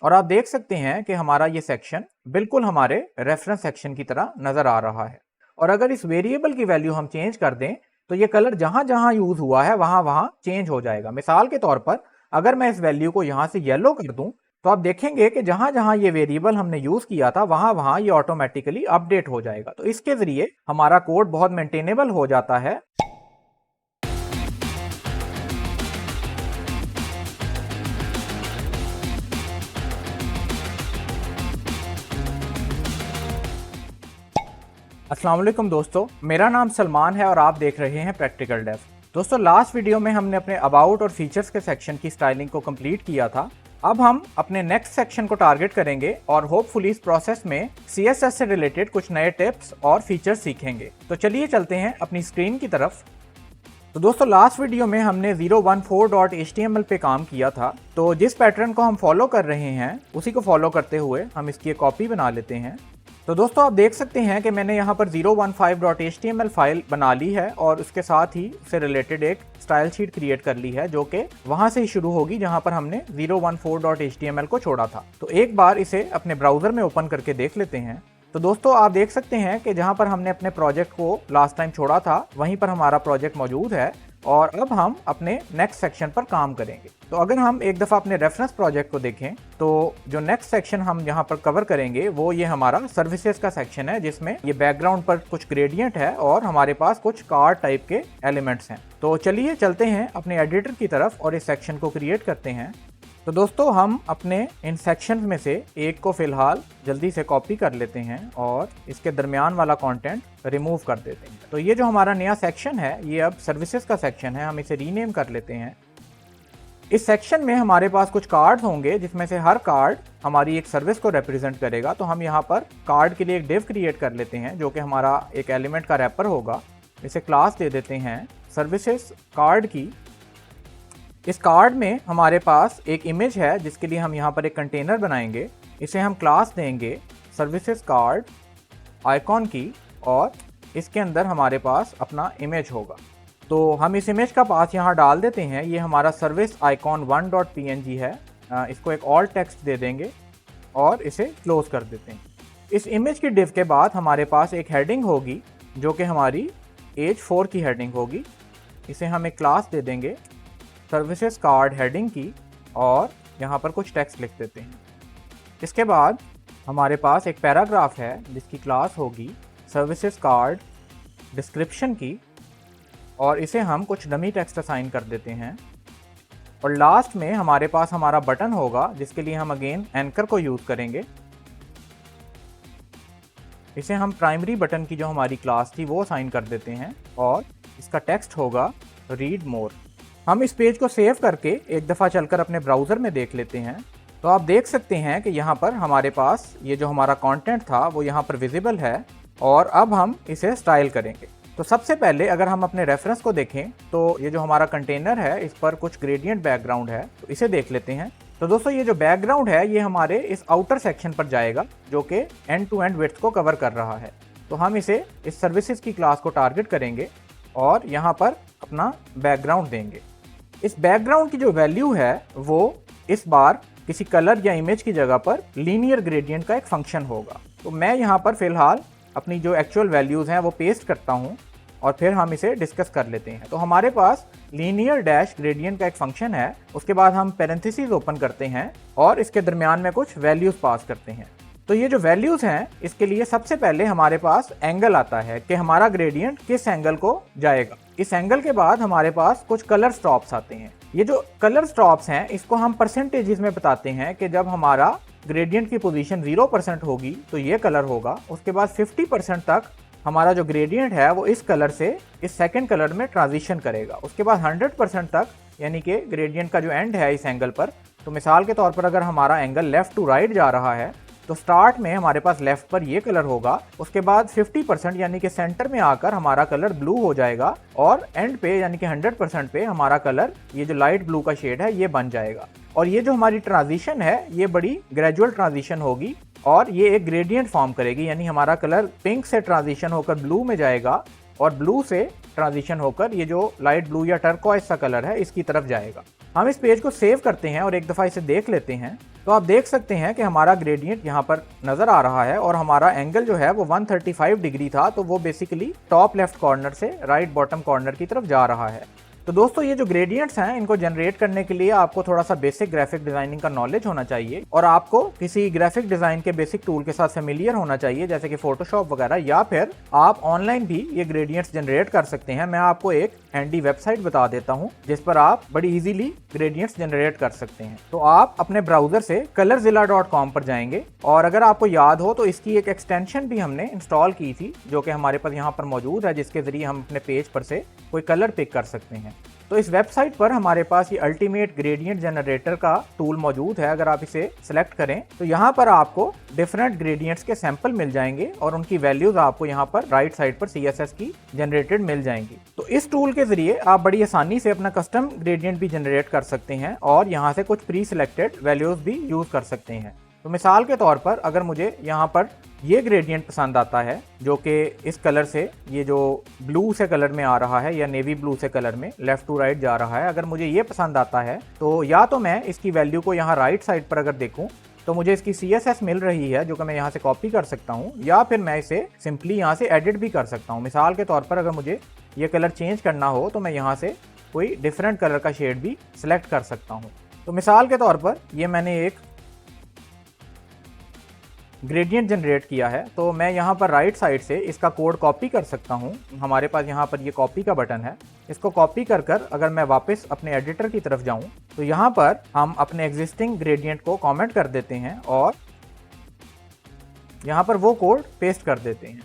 और आप देख सकते हैं कि हमारा ये सेक्शन बिल्कुल हमारे रेफरेंस सेक्शन की तरह नजर आ रहा है। और अगर इस वेरिएबल की वैल्यू हम चेंज कर दें तो ये कलर जहां जहां यूज हुआ है वहां वहां चेंज हो जाएगा। मिसाल के तौर पर अगर मैं इस वैल्यू को यहां से येलो कर दूं तो आप देखेंगे कि जहां जहां ये वेरिएबल हमने यूज किया था वहां वहां ये ऑटोमेटिकली अपडेट हो जाएगा। तो इसके जरिए हमारा कोड बहुत मेंटेनेबल हो जाता है। अस्सलाम वालेकुम दोस्तों, मेरा नाम सलमान है और आप देख रहे हैं प्रैक्टिकल डेव। दोस्तों, लास्ट वीडियो में हमने अपने अबाउट और फीचर्स के सेक्शन की स्टाइलिंग को कंप्लीट किया था। अब हम अपने नेक्स्ट सेक्शन को टारगेट करेंगे और होपफुली इस प्रोसेस में CSS से रिलेटेड कुछ नए टिप्स और फीचर्स सीखेंगे। तो चलिए चलते हैं अपनी स्क्रीन की तरफ। तो दोस्तों, लास्ट वीडियो में हमने 014.html पे काम किया था। तो जिस पैटर्न को हम फॉलो कर रहे हैं उसी को फॉलो करते हुए हम इसकी एक कॉपी बना लेते हैं। तो दोस्तों, आप देख सकते हैं कि मैंने यहाँ पर 015.html फाइल बना ली है और उसके साथ ही उससे रिलेटेड एक स्टाइल शीट क्रिएट कर ली है जो कि वहां से ही शुरू होगी जहां पर हमने 014.html को छोड़ा था। तो एक बार इसे अपने ब्राउजर में ओपन करके देख लेते हैं। तो दोस्तों, आप देख सकते हैं कि जहां पर हमने अपने प्रोजेक्ट को लास्ट टाइम छोड़ा था वहीं पर हमारा प्रोजेक्ट मौजूद है और अब हम अपने नेक्स्ट सेक्शन पर काम करेंगे। तो अगर हम एक दफ़ा अपने रेफरेंस प्रोजेक्ट को देखें तो जो नेक्स्ट सेक्शन हम यहाँ पर कवर करेंगे वो ये हमारा सर्विसेज का सेक्शन है, जिसमें ये बैकग्राउंड पर कुछ ग्रेडियंट है और हमारे पास कुछ कार्ड टाइप के एलिमेंट्स हैं। तो चलिए चलते हैं अपने एडिटर की तरफ और इस सेक्शन को क्रिएट करते हैं। तो दोस्तों, हम अपने इन सेक्शंस में से एक को फिलहाल जल्दी से कॉपी कर लेते हैं और इसके दरमियान वाला कंटेंट रिमूव कर देते हैं। तो ये जो हमारा नया सेक्शन है ये अब सर्विसेज का सेक्शन है, हम इसे रीनेम कर लेते हैं। इस सेक्शन में हमारे पास कुछ कार्ड होंगे जिसमें से हर कार्ड हमारी एक सर्विस को रिप्रेजेंट करेगा। तो हम यहाँ पर कार्ड के लिए एक डिव क्रिएट कर लेते हैं जो कि हमारा एक एलिमेंट का रैपर होगा। इसे क्लास दे देते हैं सर्विसेज कार्ड की। इस कार्ड में हमारे पास एक इमेज है जिसके लिए हम यहाँ पर एक कंटेनर बनाएंगे। इसे हम क्लास देंगे सर्विसेज कार्ड आइकॉन की और इसके अंदर हमारे पास अपना इमेज होगा। तो हम इस इमेज का पास यहाँ डाल देते हैं। ये हमारा सर्विस आइकॉन 1.png है। इसको एक ऑल टेक्स्ट दे देंगे और इसे क्लोज कर देते हैं। इस इमेज की डिव के बाद हमारे पास एक हेडिंग होगी जो कि हमारी एज 4 की हेडिंग होगी। इसे हम एक क्लास दे देंगे सर्विसेज कार्ड हेडिंग की और यहाँ पर कुछ टेक्स्ट लिख देते हैं। इसके बाद हमारे पास एक पैराग्राफ है जिसकी क्लास होगी सर्विसेज कार्ड डिस्क्रिप्शन की और इसे हम कुछ डमी टेक्स्ट असाइन कर देते हैं। और लास्ट में हमारे पास हमारा बटन होगा जिसके लिए हम अगेन एंकर को यूज़ करेंगे। इसे हम प्राइमरी बटन की जो हमारी क्लास थी वो असाइन कर देते हैं और इसका टेक्स्ट होगा रीड मोर। हम इस पेज को सेव करके एक दफ़ा चलकर अपने ब्राउज़र में देख लेते हैं। तो आप देख सकते हैं कि यहाँ पर हमारे पास ये जो हमारा कंटेंट था वो यहाँ पर विजिबल है और अब हम इसे स्टाइल करेंगे। तो सबसे पहले अगर हम अपने रेफरेंस को देखें तो ये जो हमारा कंटेनर है इस पर कुछ ग्रेडियंट बैकग्राउंड है, तो इसे देख लेते हैं। तो दोस्तों, ये जो बैकग्राउंड है ये हमारे इस आउटर सेक्शन पर जाएगा जो कि एंड टू एंड विड्थ को कवर कर रहा है। तो हम इसे इस सर्विसेज की क्लास को टारगेट करेंगे और यहाँ पर अपना बैकग्राउंड देंगे। इस बैकग्राउंड की जो वैल्यू है वो इस बार किसी कलर या इमेज की जगह पर लीनियर ग्रेडियंट का एक फंक्शन होगा। तो मैं यहाँ पर फिलहाल अपनी जो एक्चुअल वैल्यूज़ हैं वो पेस्ट करता हूँ और फिर हम इसे डिस्कस कर लेते हैं। तो हमारे पास लीनियर डैश ग्रेडियंट का एक फंक्शन है। उसके बाद हम पैरेंथेसिस ओपन करते हैं और इसके दरमियान में कुछ वैल्यूज़ पास करते हैं। तो ये जो वैल्यूज़ हैं इसके लिए सबसे पहले हमारे पास एंगल आता है कि हमारा ग्रेडियंट किस एंगल को जाएगा। इस एंगल के बाद हमारे पास कुछ कलर स्टॉप्स आते हैं। ये जो कलर स्टॉप्स हैं इसको हम परसेंटेजेस में बताते हैं कि जब हमारा ग्रेडियंट की पोजीशन 0% होगी तो ये कलर होगा। उसके बाद 50% तक हमारा जो ग्रेडियंट है वो इस कलर से इस सेकंड कलर में ट्रांजिशन करेगा। उसके बाद 100% तक यानी कि ग्रेडियंट का जो एंड है इस एंगल पर, तो मिसाल के तौर पर अगर हमारा एंगल लेफ्ट टू राइट जा रहा है तो स्टार्ट में हमारे पास लेफ्ट पर ये कलर होगा। उसके बाद 50% यानी कि सेंटर में आकर हमारा कलर ब्लू हो जाएगा और एंड पे यानी कि 100% पे हमारा कलर ये जो लाइट ब्लू का शेड है ये बन जाएगा। और ये जो हमारी ट्रांजिशन है ये बड़ी ग्रेजुअल ट्रांजिशन होगी और ये एक ग्रेडियंट फॉर्म करेगी, यानी हमारा कलर पिंक से ट्रांजिशन होकर ब्लू में जाएगा और ब्लू से ट्रांजिशन होकर ये जो लाइट ब्लू या टर्कोइज सा कलर है इसकी तरफ जाएगा। हम इस पेज को सेव करते हैं और एक दफ़ा इसे देख लेते हैं तो आप देख सकते हैं कि हमारा ग्रेडियंट यहाँ पर नज़र आ रहा है और हमारा एंगल जो है वो 135 डिग्री था, तो वो बेसिकली टॉप लेफ्ट कॉर्नर से राइट बॉटम कॉर्नर की तरफ जा रहा है। तो दोस्तों ये जो ग्रेडियंट्स हैं इनको जनरेट करने के लिए आपको थोड़ा सा बेसिक ग्राफिक डिजाइनिंग का नॉलेज होना चाहिए और आपको किसी ग्राफिक डिजाइन के बेसिक टूल के साथ फेमिलियर होना चाहिए, जैसे कि फोटोशॉप वगैरह, या फिर आप ऑनलाइन भी ये ग्रेडियंट्स जनरेट कर सकते हैं। मैं आपको एक हैंडी वेबसाइट बता देता हूं जिस पर आप बड़ी इजीली ग्रेडियंट्स जनरेट कर सकते हैं। तो आप अपने ब्राउजर से colorzilla.com पर जाएंगे और अगर आपको याद हो तो इसकी एक एक्सटेंशन भी हमने इंस्टॉल की थी जो कि हमारे पास यहाँ पर मौजूद है, जिसके जरिए हम अपने पेज पर से कोई कलर पिक कर सकते हैं। तो इस वेबसाइट पर हमारे पास ये अल्टीमेट ग्रेडियंट जनरेटर का टूल मौजूद है। अगर आप इसे सेलेक्ट करें तो यहाँ पर आपको डिफरेंट ग्रेडियंट्स के सैंपल मिल जाएंगे और उनकी वैल्यूज आपको यहाँ पर राइट साइड पर CSS की जनरेटेड मिल जाएंगी। तो इस टूल के जरिए आप बड़ी आसानी से अपना कस्टम ग्रेडियंट भी जनरेट कर सकते हैं और यहाँ से कुछ प्री सिलेक्टेड वैल्यूज भी यूज कर सकते हैं। तो मिसाल के तौर पर अगर मुझे यहाँ पर ये ग्रेडियंट पसंद आता है जो कि इस कलर से, ये जो ब्लू से कलर में आ रहा है या नेवी ब्लू से कलर में लेफ्ट टू राइट जा रहा है, अगर मुझे ये पसंद आता है तो या तो मैं इसकी वैल्यू को यहाँ राइट साइड पर अगर देखूं तो मुझे इसकी CSS मिल रही है जो कि मैं यहाँ से कॉपी कर सकता हूँ, या फिर मैं इसे सिंपली यहाँ से एडिट भी कर सकता हूँ। मिसाल के तौर पर अगर मुझे ये कलर चेंज करना हो तो मैं यहाँ से कोई डिफरेंट कलर का शेड भी सिलेक्ट कर सकता हूँ। तो मिसाल के तौर पर ये मैंने एक ग्रेडियंट जनरेट किया है, तो मैं यहाँ पर राइट साइड से इसका कोड कॉपी कर सकता हूँ। हमारे पास यहाँ पर ये कॉपी का बटन है, इसको कॉपी कर अगर मैं वापस अपने एडिटर की तरफ जाऊँ तो यहाँ पर हम अपने एग्जिस्टिंग ग्रेडियंट को कमेंट कर देते हैं और यहाँ पर वो कोड पेस्ट कर देते हैं।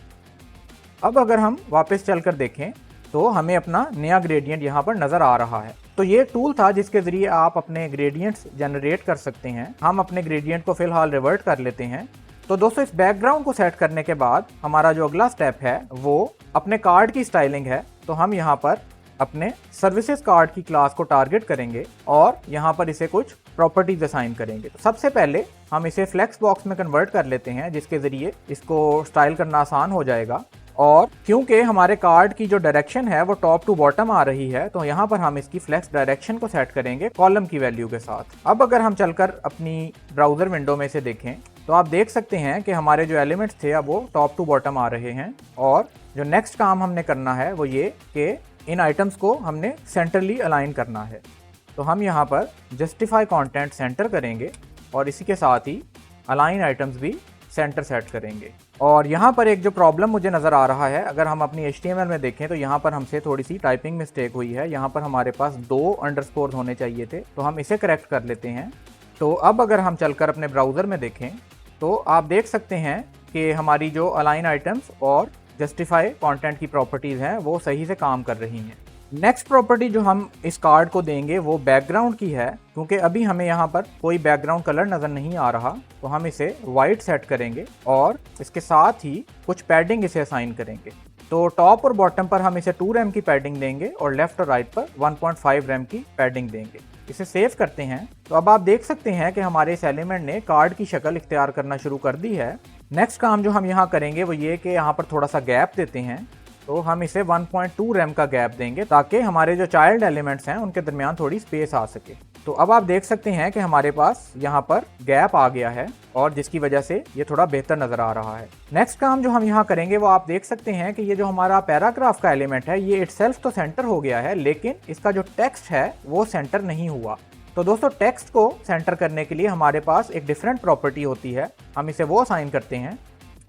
अब अगर हम वापस चलकर देखें तो हमें अपना नया ग्रेडियंट यहाँ पर नजर आ रहा है। तो ये टूल था जिसके जरिए आप अपने ग्रेडियंट्स जनरेट कर सकते हैं। हम अपने ग्रेडियंट को फिलहाल रिवर्ट कर लेते हैं। तो दोस्तों इस बैकग्राउंड को सेट करने के बाद हमारा जो अगला स्टेप है वो अपने कार्ड की स्टाइलिंग है। तो हम यहाँ पर अपने सर्विसेज कार्ड की क्लास को टारगेट करेंगे और यहाँ पर इसे कुछ प्रॉपर्टीज असाइन करेंगे। तो सबसे पहले हम इसे फ्लेक्स बॉक्स में कन्वर्ट कर लेते हैं जिसके जरिए इसको स्टाइल करना आसान हो जाएगा। और क्योंकि हमारे कार्ड की जो डायरेक्शन है वो टॉप टू बॉटम आ रही है तो यहाँ पर हम इसकी फ्लेक्स डायरेक्शन को सेट करेंगे कॉलम की वैल्यू के साथ। अब अगर हम चलकर अपनी ब्राउजर विंडो में से देखें तो आप देख सकते हैं कि हमारे जो एलिमेंट्स थे अब वो टॉप टू बॉटम आ रहे हैं। और जो नेक्स्ट काम हमने करना है वो ये कि इन आइटम्स को हमने सेंटरली अलाइन करना है। तो हम यहाँ पर जस्टिफाई कंटेंट सेंटर करेंगे और इसी के साथ ही अलाइन आइटम्स भी सेंटर सेट करेंगे। और यहाँ पर एक जो प्रॉब्लम मुझे नज़र आ रहा है, अगर हम अपनी HTML में देखें तो यहाँ पर हमसे थोड़ी सी टाइपिंग मिस्टेक हुई है। यहाँ पर हमारे पास 2 अंडरस्कोर होने चाहिए थे, तो हम इसे करेक्ट कर लेते हैं। तो अब अगर हम चलकर अपने ब्राउज़र में देखें तो आप देख सकते हैं कि हमारी जो अलाइन आइटम्स और जस्टिफाई कंटेंट की प्रॉपर्टीज़ हैं वो सही से काम कर रही हैं। नेक्स्ट प्रॉपर्टी जो हम इस कार्ड को देंगे वो बैकग्राउंड की है, क्योंकि अभी हमें यहाँ पर कोई बैकग्राउंड कलर नज़र नहीं आ रहा, तो हम इसे वाइट सेट करेंगे और इसके साथ ही कुछ पैडिंग इसे असाइन करेंगे। तो टॉप और बॉटम पर हम इसे 2 रैम की पैडिंग देंगे और लेफ्ट और राइट पर 1.5 रैम की पैडिंग देंगे। इसे सेव करते हैं तो अब आप देख सकते हैं कि हमारे इस एलिमेंट ने कार्ड की शक्ल इख्तियार करना शुरू कर दी है। नेक्स्ट काम जो हम यहाँ करेंगे वो ये कि यहाँ पर थोड़ा सा गैप देते हैं। तो हम इसे 1.2 रैम का गैप देंगे ताकि हमारे जो चाइल्ड एलिमेंट्स हैं उनके दरमियान थोड़ी स्पेस आ सके। तो अब आप देख सकते हैं कि हमारे पास यहाँ पर गैप आ गया है और जिसकी वजह से ये थोड़ा बेहतर नजर आ रहा है। नेक्स्ट काम जो हम यहाँ करेंगे वो आप देख सकते हैं कि ये जो हमारा पैराग्राफ का एलिमेंट है ये इटसेल्फ तो सेंटर हो गया है, लेकिन इसका जो टेक्स्ट है वो सेंटर नहीं हुआ। तो दोस्तों टेक्स्ट को सेंटर करने के लिए हमारे पास एक डिफरेंट प्रॉपर्टी होती है, हम इसे वो असाइन करते हैं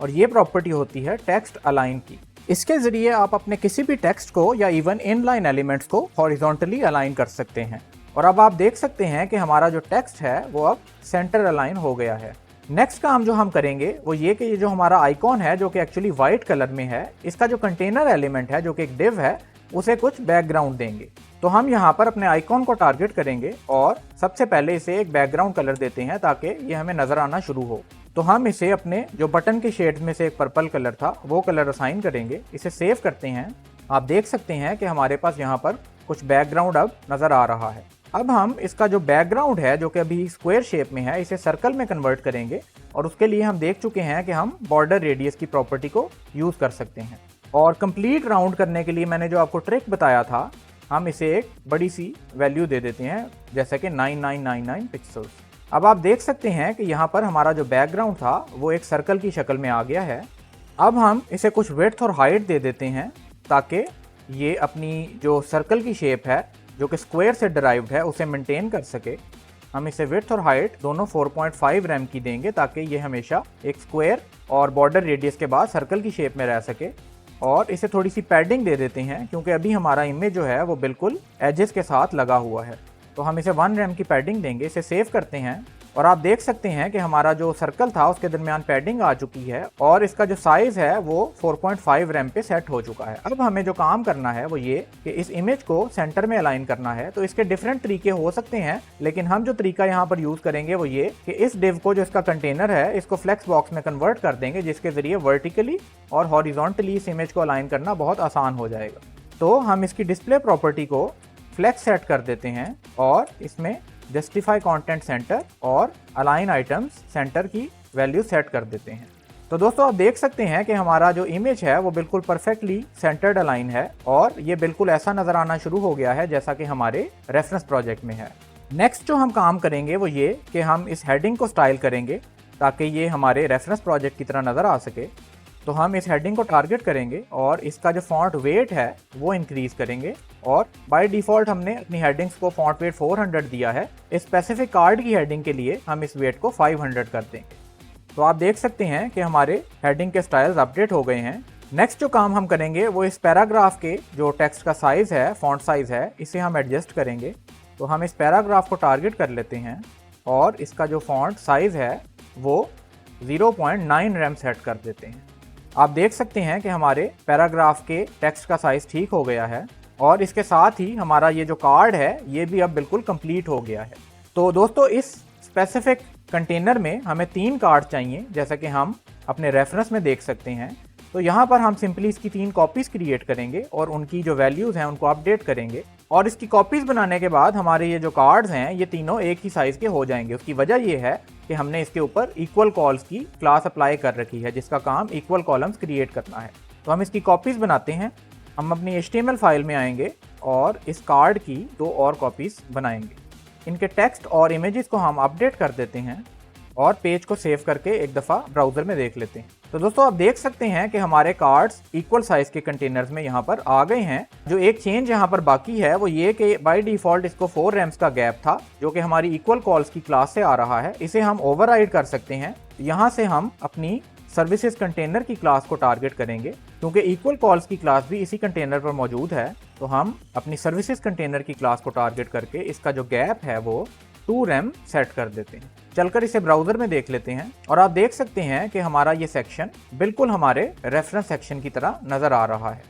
और ये प्रॉपर्टी होती है टेक्स्ट अलाइन की। इसके जरिए आप अपने किसी भी टेक्स्ट को या इवन इनलाइन एलिमेंट्स को हॉरिजॉन्टली अलाइन कर सकते हैं। और अब आप देख सकते हैं कि हमारा जो टेक्स्ट है वो अब सेंटर अलाइन हो गया है। नेक्स्ट काम जो हम करेंगे वो ये कि ये जो हमारा आइकॉन है जो कि एक्चुअली वाइट कलर में है, इसका जो कंटेनर एलिमेंट है जो कि एक डिव है उसे कुछ बैकग्राउंड देंगे। तो हम यहाँ पर अपने आइकॉन को टारगेट करेंगे और सबसे पहले इसे एक बैकग्राउंड कलर देते हैं ताकि ये हमें नजर आना शुरू हो। तो हम इसे अपने जो बटन के शेड्स में से एक पर्पल कलर था वो कलर असाइन करेंगे। इसे सेव करते हैं। आप देख सकते हैं कि हमारे पास यहाँ पर कुछ बैकग्राउंड अब नजर आ रहा है। अब हम इसका जो बैकग्राउंड है जो कि अभी स्क्वायर शेप में है इसे सर्कल में कन्वर्ट करेंगे और उसके लिए हम देख चुके हैं कि हम बॉर्डर रेडियस की प्रॉपर्टी को यूज कर सकते हैं। और कंप्लीट राउंड करने के लिए मैंने जो आपको ट्रिक बताया था हम इसे एक बड़ी सी वैल्यू दे देते हैं, जैसे कि 9999 पिक्सल्स। अब आप देख सकते हैं कि यहाँ पर हमारा जो बैकग्राउंड था वो एक सर्कल की शक्ल में आ गया है। अब हम इसे कुछ विड्थ और हाइट दे देते हैं ताकि ये अपनी जो सर्कल की शेप है जो कि स्क्वायर से डिराइव्ड है उसे मेंटेन कर सके। हम इसे विड्थ और हाइट दोनों 4.5 रैम की देंगे ताकि ये हमेशा एक स्क्वायर और बॉर्डर रेडियस के बाद सर्कल की शेप में रह सके। और इसे थोड़ी सी पैडिंग दे देते हैं क्योंकि अभी हमारा इमेज जो है वो बिल्कुल एजेस के साथ लगा हुआ है, तो हम इसे 1 रैम की पैडिंग देंगे। इसे सेव करते हैं और आप देख सकते हैं कि हमारा जो सर्कल था उसके दरमियान पैडिंग आ चुकी है और इसका जो साइज है वो 4.5 रैम पे सेट हो चुका है। अब हमें जो काम करना है वो ये कि इस इमेज को सेंटर में अलाइन करना है। तो इसके डिफरेंट तरीके हो सकते हैं, लेकिन हम जो तरीका यहाँ पर यूज करेंगे वो ये कि इस डिव को, जो इसका कंटेनर है, इसको फ्लेक्स बॉक्स में कन्वर्ट कर देंगे, जिसके जरिए वर्टिकली और हॉरिजॉन्टली इस इमेज को अलाइन करना बहुत आसान हो जाएगा। तो हम इसकी डिस्प्ले प्रॉपर्टी को फ्लेक्स सेट कर देते हैं और इसमें जस्टिफाई कंटेंट सेंटर और अलाइन आइटम्स सेंटर की वैल्यू सेट कर देते हैं। तो दोस्तों आप देख सकते हैं कि हमारा जो इमेज है वो बिल्कुल परफेक्टली सेंटर्ड अलाइन है और ये बिल्कुल ऐसा नजर आना शुरू हो गया है जैसा कि हमारे रेफरेंस प्रोजेक्ट में है। नेक्स्ट जो हम काम करेंगे वो ये कि हम इस हेडिंग को स्टाइल करेंगे ताकि ये हमारे रेफरेंस प्रोजेक्ट की तरह नजर आ सके। तो हम इस हेडिंग को टारगेट करेंगे और इसका जो फॉन्ट वेट है वो इंक्रीज करेंगे और बाय डिफॉल्ट हमने अपनी हेडिंग्स को फॉन्ट वेट 400 दिया है। स्पेसिफिक कार्ड की हेडिंग के लिए हम इस वेट को 500 कर देंगे। तो आप देख सकते हैं कि हमारे हेडिंग के स्टाइल्स अपडेट हो गए हैं। नेक्स्ट जो काम हम करेंगे वो इस पैराग्राफ के जो टेक्स्ट का साइज है, फॉन्ट साइज है, इसे हम एडजस्ट करेंगे। तो हम इस पैराग्राफ को टारगेट कर लेते हैं और इसका जो फॉन्ट साइज है वो 0.9 रैम सेट कर देते हैं। आप देख सकते हैं कि हमारे पैराग्राफ के टेक्स्ट का साइज ठीक हो गया है और इसके साथ ही हमारा ये जो कार्ड है ये भी अब बिल्कुल कंप्लीट हो गया है। तो दोस्तों इस स्पेसिफिक कंटेनर में हमें 3 कार्ड चाहिए, जैसा कि हम अपने रेफरेंस में देख सकते हैं। तो यहाँ पर हम सिंपली इसकी 3 कॉपीज क्रिएट करेंगे और उनकी जो वैल्यूज हैं उनको अपडेट करेंगे और इसकी कॉपीज बनाने के बाद हमारे ये जो कार्ड्स हैं ये तीनों एक ही साइज के हो जाएंगे। उसकी वजह ये है कि हमने इसके ऊपर इक्वल कॉल्स की क्लास अप्लाई कर रखी है जिसका काम इक्वल कॉलम्स क्रिएट करना है। तो हम इसकी कॉपीज बनाते हैं। हम अपनी HTML फाइल में आएंगे और इस कार्ड की 2 और कॉपीज बनाएंगे। इनके टेक्स्ट और इमेजेस को हम अपडेट कर देते हैं और पेज को सेव करके एक दफ़ा ब्राउज़र में देख लेते हैं। तो दोस्तों आप देख सकते हैं कि हमारे कार्ड्स इक्वल साइज के कंटेनर्स में यहाँ पर आ गए हैं। जो एक चेंज यहाँ पर बाकी है वो ये कि बाय डिफॉल्ट इसको 4 रैम्स का गैप था जो कि हमारी इक्वल कॉल्स की क्लास से आ रहा है। इसे हम ओवरराइड कर सकते हैं। यहाँ से हम अपनी सर्विसेज कंटेनर की क्लास को टारगेट करेंगे क्योंकि इक्वल कॉल्स की क्लास भी इसी कंटेनर पर मौजूद है। तो हम अपनी सर्विसेज कंटेनर की क्लास को टारगेट करके इसका जो गैप है वो 2 रैम सेट कर देते हैं। चलकर इसे ब्राउजर में देख लेते हैं और आप देख सकते हैं कि हमारा ये सेक्शन बिल्कुल हमारे रेफरेंस सेक्शन की तरह नजर आ रहा है।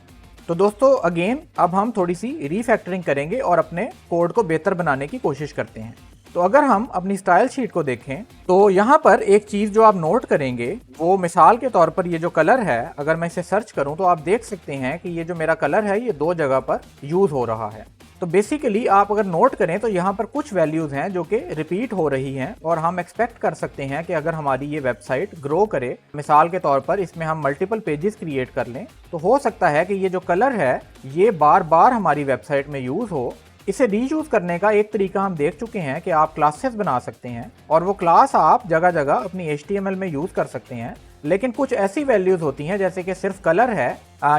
तो दोस्तों अगेन अब हम थोड़ी सी रीफैक्टरिंग करेंगे और अपने कोड को बेहतर बनाने की कोशिश करते हैं। तो अगर हम अपनी स्टाइल शीट को देखें तो यहाँ पर एक चीज जो आप नोट करेंगे वो मिसाल के तौर पर ये जो कलर है, अगर मैं इसे सर्च करूं तो आप देख सकते हैं कि ये जो मेरा कलर है ये 2 जगह पर यूज हो रहा है। तो बेसिकली आप अगर नोट करें तो यहाँ पर कुछ वैल्यूज हैं जो कि रिपीट हो रही हैं और हम एक्सपेक्ट कर सकते हैं कि अगर हमारी ये वेबसाइट ग्रो करे, मिसाल के तौर पर इसमें हम मल्टीपल पेजेस क्रिएट कर लें, तो हो सकता है कि ये जो कलर है ये बार बार हमारी वेबसाइट में यूज हो। इसे रीयूज करने का एक तरीका हम देख चुके हैं कि आप क्लासेस बना सकते हैं और वो क्लास आप जगह जगह अपनी HTML में यूज कर सकते हैं। लेकिन कुछ ऐसी वैल्यूज होती हैं जैसे कि सिर्फ कलर है,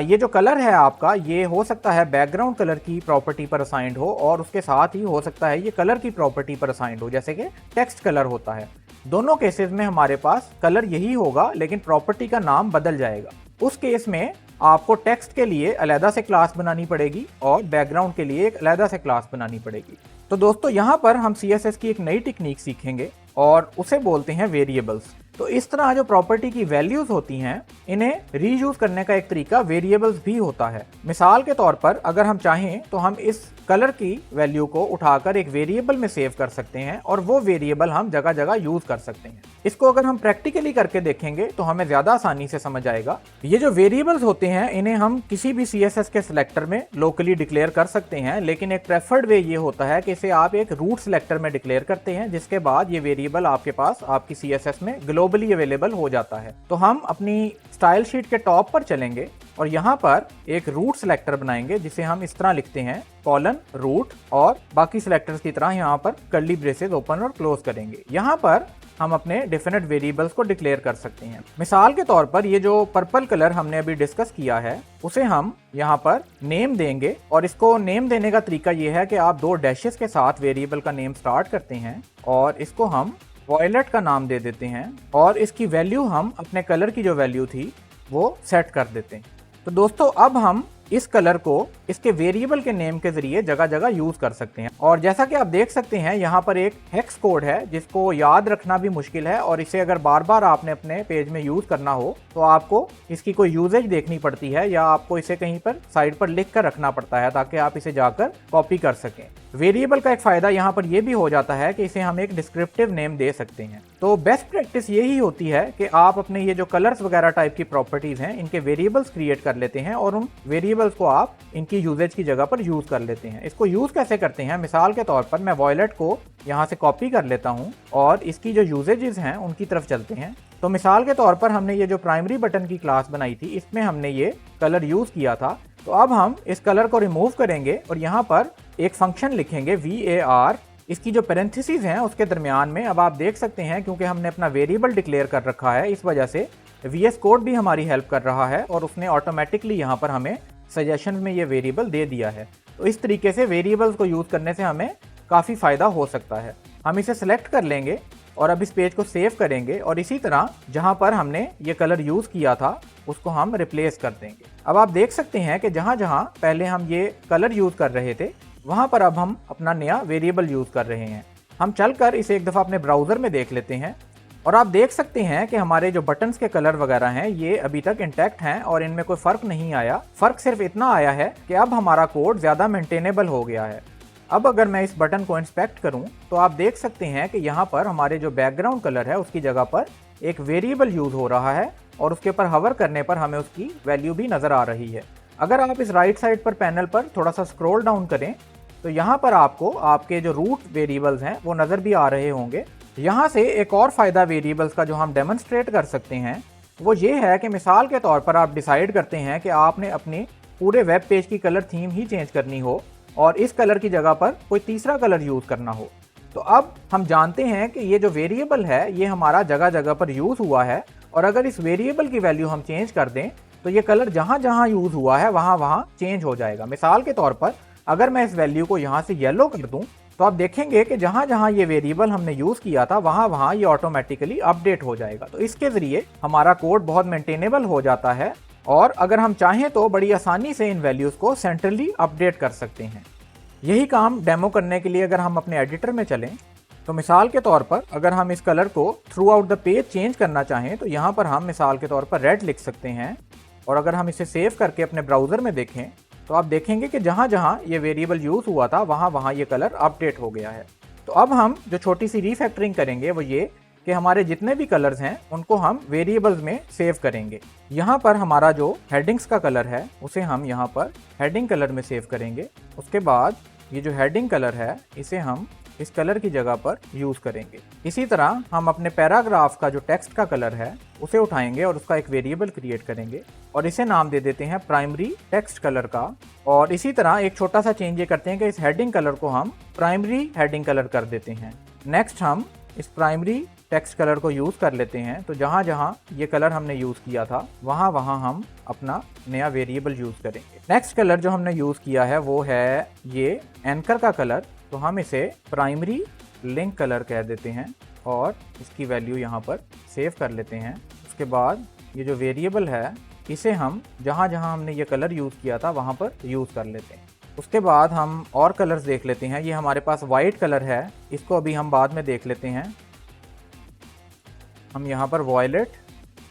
ये जो कलर है आपका ये हो सकता है बैकग्राउंड कलर की प्रॉपर्टी पर असाइंड हो और उसके साथ ही हो सकता है ये कलर की प्रॉपर्टी पर असाइंड हो, जैसे कि टेक्स्ट कलर होता है। दोनों केसेस में हमारे पास कलर यही होगा लेकिन प्रॉपर्टी का नाम बदल जाएगा। उस केस में आपको टेक्स्ट के लिए अलग से क्लास बनानी पड़ेगी और बैकग्राउंड के लिए एक अलग से क्लास बनानी पड़ेगी। तो दोस्तों यहाँ पर हम CSS की एक नई टेक्निक सीखेंगे और उसे बोलते हैं वेरिएबल्स। तो इस तरह जो प्रॉपर्टी की वैल्यूज होती हैं इन्हें रीयूज करने का एक तरीका वेरिएबल्स भी होता है। मिसाल के तौर पर अगर हम चाहें तो हम इस कलर की वैल्यू को उठाकर एक वेरिएबल में सेव कर सकते हैं और वो वेरिएबल हम जगह जगह यूज कर सकते हैं। इसको अगर हम प्रैक्टिकली करके देखेंगे तो हमें ज्यादा आसानी से समझ आएगा। ये जो वेरिएबल्स होते हैं इन्हें हम किसी भी CSS के सिलेक्टर में लोकली डिक्लेयर कर सकते हैं, लेकिन एक प्रेफर्ड वे ये होता है कि इसे आप एक रूट सिलेक्टर में डिक्लेयर करते हैं जिसके बाद ये वेरिएबल आपके पास आपकी CSS में ग्लोबली अवेलेबल हो जाता है। तो हम अपनी स्टाइल शीट के टॉप पर चलेंगे और यहाँ पर एक रूट सिलेक्टर बनाएंगे जिसे हम इस तरह लिखते हैं कॉलन रूट, और बाकी सिलेक्टर्स की तरह यहाँ पर कर्ली ब्रेसेस ओपन और क्लोज करेंगे। यहाँ पर हम अपने डेफिनेट वेरिएबल्स को डिक्लेयर कर सकते हैं। मिसाल के तौर पर ये जो पर्पल कलर हमने अभी डिस्कस किया है उसे हम यहाँ पर नेम देंगे, और इसको नेम देने का तरीका ये है कि आप 2 डैशेस के साथ वेरिएबल का नेम स्टार्ट करते हैं और इसको हम वॉयलेट का नाम दे देते हैं, और इसकी वैल्यू हम अपने कलर की जो वैल्यू थी वो सेट कर देते हैं। तो दोस्तों अब हम इस कलर को इसके वेरिएबल के नेम के जरिए जगह जगह यूज कर सकते हैं। और जैसा कि आप देख सकते हैं यहाँ पर एक हेक्स कोड है जिसको याद रखना भी मुश्किल है, और इसे अगर बार बार आपने अपने पेज में यूज करना हो तो आपको इसकी कोई यूजेज देखनी पड़ती है, या आपको इसे कहीं पर साइड पर लिख कर रखना पड़ता है ताकि आप इसे जाकर कॉपी कर सकें। वेरिएबल का एक फायदा यहाँ पर यह भी हो जाता है कि इसे हम एक डिस्क्रिप्टिव नेम दे सकते हैं। तो बेस्ट प्रैक्टिस यही होती है कि आप अपने ये जो कलर्स वगैरह टाइप की प्रॉपर्टीज हैं इनके वेरिएबल्स क्रिएट कर लेते हैं, और उन वेरिएबल्स को आप इनकी यूजेज की जगह पर यूज कर लेते हैं। इसको यूज कैसे करते हैं, मिसाल के तौर पर मैं वॉयलेट को यहाँ से कॉपी कर लेता हूँ और इसकी जो यूजेजेस हैं उनकी तरफ चलते हैं। तो मिसाल के तौर पर हमने ये जो प्राइमरी बटन की क्लास बनाई थी इसमें हमने ये कलर यूज किया था। तो अब हम इस कलर को रिमूव करेंगे और यहाँ पर एक फंक्शन लिखेंगे VAR। इसकी जो पैरेंथेसिस हैं उसके दरमियान में अब आप देख सकते हैं क्योंकि हमने अपना वेरिएबल डिक्लेयर कर रखा है, इस वजह से VS कोड भी हमारी हेल्प कर रहा है और उसने ऑटोमेटिकली यहाँ पर हमें सजेशन में ये वेरिएबल दे दिया है। तो इस तरीके से वेरिएबल्स को यूज करने से हमें काफ़ी फ़ायदा हो सकता है। हम इसे सेलेक्ट कर लेंगे और अब इस पेज को सेव करेंगे, और इसी तरह जहां पर हमने ये कलर यूज किया था उसको हम रिप्लेस कर देंगे। अब आप देख सकते हैं कि जहां जहां पहले हम ये कलर यूज कर रहे थे वहां पर अब हम अपना नया वेरिएबल यूज कर रहे हैं। हम चलकर इसे एक दफ़ा अपने ब्राउज़र में देख लेते हैं, और आप देख सकते हैं कि हमारे जो बटन्स के कलर वगैरह हैं ये अभी तक इंटैक्ट हैं और इनमें कोई फ़र्क नहीं आया। फ़र्क सिर्फ इतना आया है कि अब हमारा कोड ज़्यादा मेंटेनेबल हो गया है। अब अगर मैं इस बटन को इंस्पेक्ट करूं तो आप देख सकते हैं कि यहाँ पर हमारे जो बैकग्राउंड कलर है उसकी जगह पर एक वेरिएबल यूज हो रहा है, और उसके ऊपर हवर करने पर हमें उसकी वैल्यू भी नज़र आ रही है। अगर आप इस राइट साइड पर पैनल पर थोड़ा सा स्क्रॉल डाउन करें तो यहाँ पर आपको आपके जो रूट वेरिएबल्स हैं वो नज़र भी आ रहे होंगे। यहाँ से एक और फ़ायदा वेरिएबल्स का जो हम डेमोन्स्ट्रेट कर सकते हैं वो ये है कि मिसाल के तौर पर आप डिसाइड करते हैं कि आपने अपने पूरे वेब पेज की कलर थीम ही चेंज करनी हो और इस कलर की जगह पर कोई तीसरा कलर यूज़ करना हो। तो अब हम जानते हैं कि ये जो वेरिएबल है ये हमारा जगह जगह पर यूज़ हुआ है, और अगर इस वेरिएबल की वैल्यू हम चेंज कर दें तो ये कलर जहाँ जहाँ यूज़ हुआ है वहाँ वहाँ चेंज हो जाएगा। मिसाल के तौर पर अगर मैं इस वैल्यू को यहाँ से येलो कर दूँ तो आप देखेंगे कि जहाँ जहाँ ये वेरिएबल हमने यूज़ किया था वहाँ वहाँ ये ऑटोमेटिकली अपडेट हो जाएगा। तो इसके ज़रिए हमारा कोड बहुत मेंटेनेबल हो जाता है, और अगर हम चाहें तो बड़ी आसानी से इन वैल्यूज़ को सेंट्रली अपडेट कर सकते हैं। यही काम डेमो करने के लिए अगर हम अपने एडिटर में चलें तो मिसाल के तौर पर अगर हम इस कलर को through out the page change करना चाहें तो यहाँ पर हम मिसाल के तौर पर रेड लिख सकते हैं, और अगर हम इसे सेव करके अपने ब्राउज़र में देखें तो आप देखेंगे कि जहाँ जहाँ ये वेरिएबल यूज़ हुआ था वहाँ वहाँ ये कलर अपडेट हो गया है। तो अब हम जो छोटी सी रीफैक्टरिंग करेंगे वो ये कि हमारे जितने भी कलर्स हैं उनको हम वेरिएबल्स में सेव करेंगे। यहाँ पर हमारा जो हेडिंग्स का कलर है उसे हम यहाँ पर हेडिंग कलर में सेव करेंगे। उसके बाद ये जो हेडिंग कलर है इसे हम इस कलर की जगह पर यूज़ करेंगे। इसी तरह हम अपने पैराग्राफ का जो टेक्स्ट का कलर है उसे उठाएंगे और उसका एक वेरिएबल क्रिएट करेंगे और इसे नाम दे देते हैं प्राइमरी टेक्स्ट कलर का। और इसी तरह एक छोटा सा चेंज ये करते हैं कि इस हेडिंग कलर को हम प्राइमरी हेडिंग कलर कर देते हैं। नेक्स्ट हम इस प्राइमरी टेक्स्ट कलर को यूज़ कर लेते हैं, तो जहाँ जहाँ ये कलर हमने यूज़ किया था वहाँ वहाँ हम अपना नया वेरिएबल यूज़ करेंगे। नेक्स्ट कलर जो हमने यूज़ किया है वो है ये एंकर का कलर, तो हम इसे प्राइमरी लिंक कलर कह देते हैं और इसकी वैल्यू यहाँ पर सेव कर लेते हैं। उसके बाद ये जो वेरिएबल है इसे हम जहाँ जहाँ हमने ये कलर यूज़ किया था वहाँ पर यूज़ कर लेते हैं। उसके बाद हम और कलर्स देख लेते हैं। ये हमारे पास वाइट कलर है, इसको अभी हम बाद में देख लेते हैं। हम यहाँ पर वॉयलेट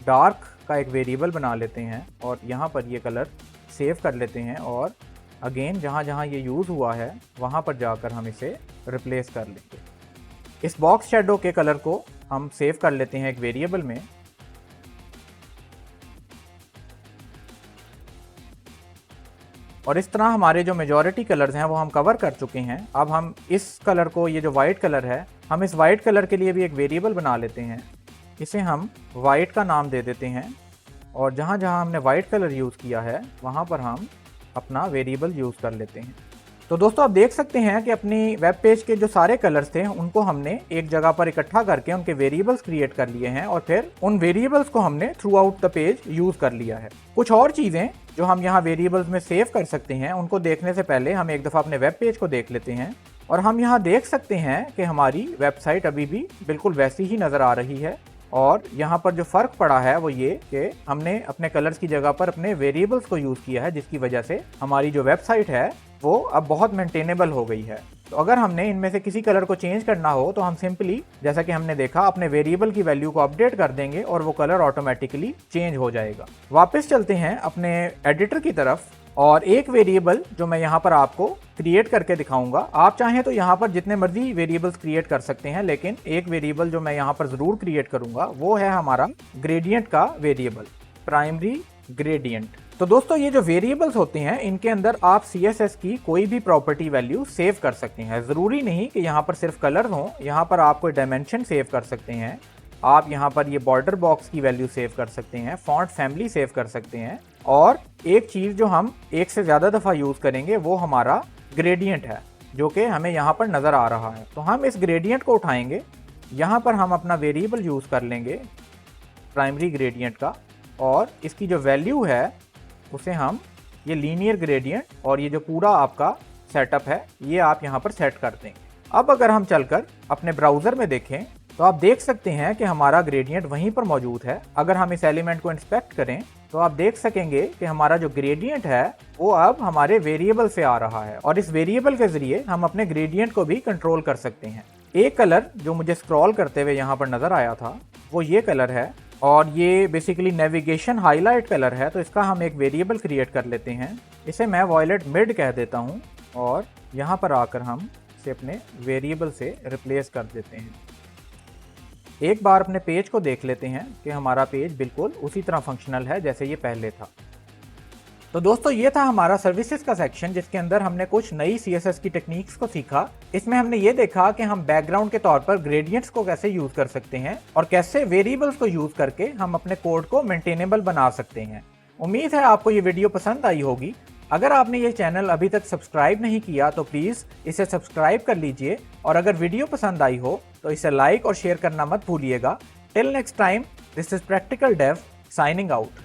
डार्क का एक वेरिएबल बना लेते हैं और यहाँ पर ये कलर सेव कर लेते हैं, और अगेन जहाँ जहाँ ये यूज़ हुआ है वहाँ पर जाकर हम इसे रिप्लेस कर लेंगे। इस बॉक्स शेडो के कलर को हम सेव कर लेते हैं एक वेरिएबल में। और इस तरह हमारे जो मेजॉरिटी कलर्स हैं वो हम कवर कर चुके हैं। अब हम इस कलर को, ये जो वाइट कलर है, हम इस वाइट कलर के लिए भी एक वेरिएबल बना लेते हैं। इसे हम वाइट का नाम दे देते हैं और जहाँ जहाँ हमने वाइट कलर यूज़ किया है वहाँ पर हम अपना वेरिएबल यूज़ कर लेते हैं। तो दोस्तों आप देख सकते हैं कि अपनी वेब पेज के जो सारे कलर्स थे उनको हमने एक जगह पर इकट्ठा करके उनके वेरिएबल्स क्रिएट कर लिए हैं और फिर उन वेरिएबल्स को हमने through out the page use कर लिया है। कुछ और चीज़ें जो हम यहाँ वेरिएबल्स में सेव कर सकते हैं उनको देखने से पहले हम एक दफ़ा अपने वेब पेज को देख लेते हैं और हम यहाँ देख सकते हैं कि हमारी वेबसाइट अभी भी बिल्कुल वैसी ही नज़र आ रही है। और यहाँ पर जो फ़र्क पड़ा है वो ये कि हमने अपने कलर्स की जगह पर अपने वेरिएबल्स को यूज़ किया है, जिसकी वजह से हमारी जो वेबसाइट है वो अब बहुत मेंटेनेबल हो गई है। तो अगर हमने इनमें से किसी कलर को चेंज करना हो तो हम सिंपली, जैसा कि हमने देखा, अपने वेरिएबल की वैल्यू को अपडेट कर देंगे और वो कलर ऑटोमेटिकली चेंज हो जाएगा। वापस चलते हैं अपने एडिटर की तरफ और एक वेरिएबल जो मैं यहाँ पर आपको क्रिएट करके दिखाऊंगा। आप चाहें तो यहाँ पर जितने मर्जी वेरिएबल्स क्रिएट कर सकते हैं, लेकिन एक वेरिएबल जो मैं यहाँ पर ज़रूर क्रिएट करूंगा वो है हमारा ग्रेडियंट का वेरिएबल, प्राइमरी ग्रेडियंट। तो दोस्तों ये जो वेरिएबल्स होते हैं इनके अंदर आप CSS की कोई भी प्रॉपर्टी वैल्यू सेव कर सकते हैं। ज़रूरी नहीं कि यहाँ पर सिर्फ कलर हो, यहाँ पर आप कोई डायमेंशन सेव कर सकते हैं, आप यहाँ पर ये बॉर्डर बॉक्स की वैल्यू सेव कर सकते हैं, फॉन्ट फैमिली सेव कर सकते हैं। और एक चीज़ जो हम एक से ज़्यादा दफ़ा यूज़ करेंगे वो हमारा ग्रेडियंट है, जो कि हमें यहाँ पर नज़र आ रहा है। तो हम इस ग्रेडियंट को उठाएंगे, यहाँ पर हम अपना वेरिएबल यूज़ कर लेंगे प्राइमरी ग्रेडियंट का, और इसकी जो वैल्यू है उसे हम ये लीनियर ग्रेडियंट और ये जो पूरा आपका सेटअप है ये आप यहाँ पर सेट कर देंगे। अब अगर हम चलकर अपने ब्राउज़र में देखें तो आप देख सकते हैं कि हमारा ग्रेडियंट वहीं पर मौजूद है। अगर हम इस एलिमेंट को इंस्पेक्ट करें तो आप देख सकेंगे कि हमारा जो ग्रेडियंट है वो अब हमारे वेरिएबल से आ रहा है और इस वेरिएबल के जरिए हम अपने ग्रेडियंट को भी कंट्रोल कर सकते हैं। एक कलर जो मुझे स्क्रॉल करते हुए यहाँ पर नज़र आया था वो ये कलर है और ये बेसिकली नेविगेशन हाईलाइट कलर है। तो इसका हम एक वेरिएबल क्रिएट कर लेते हैं, इसे मैं वॉयलेट मिड कह देता हूँ और यहाँ पर आकर हम इसे अपने वेरिएबल से रिप्लेस कर देते हैं। एक बार अपने पेज को देख लेते हैं कि हमारा पेज बिल्कुल उसी तरह फंक्शनल है जैसे ये पहले था। तो दोस्तों ये था हमारा सर्विसेज का सेक्शन, जिसके अंदर हमने कुछ नई CSS की टेक्निक्स को सीखा। इसमें हमने ये देखा कि हम बैकग्राउंड के तौर पर ग्रेडियंट्स को कैसे यूज कर सकते हैं और कैसे वेरिएबल्स को यूज करके हम अपने कोड को मेंटेनेबल बना सकते हैं। उम्मीद है आपको ये वीडियो पसंद आई होगी। अगर आपने ये चैनल अभी तक सब्सक्राइब नहीं किया तो प्लीज़ इसे सब्सक्राइब कर लीजिए और अगर वीडियो पसंद आई हो तो इसे लाइक और शेयर करना मत भूलिएगा। Till next time, this is practical Dave signing out.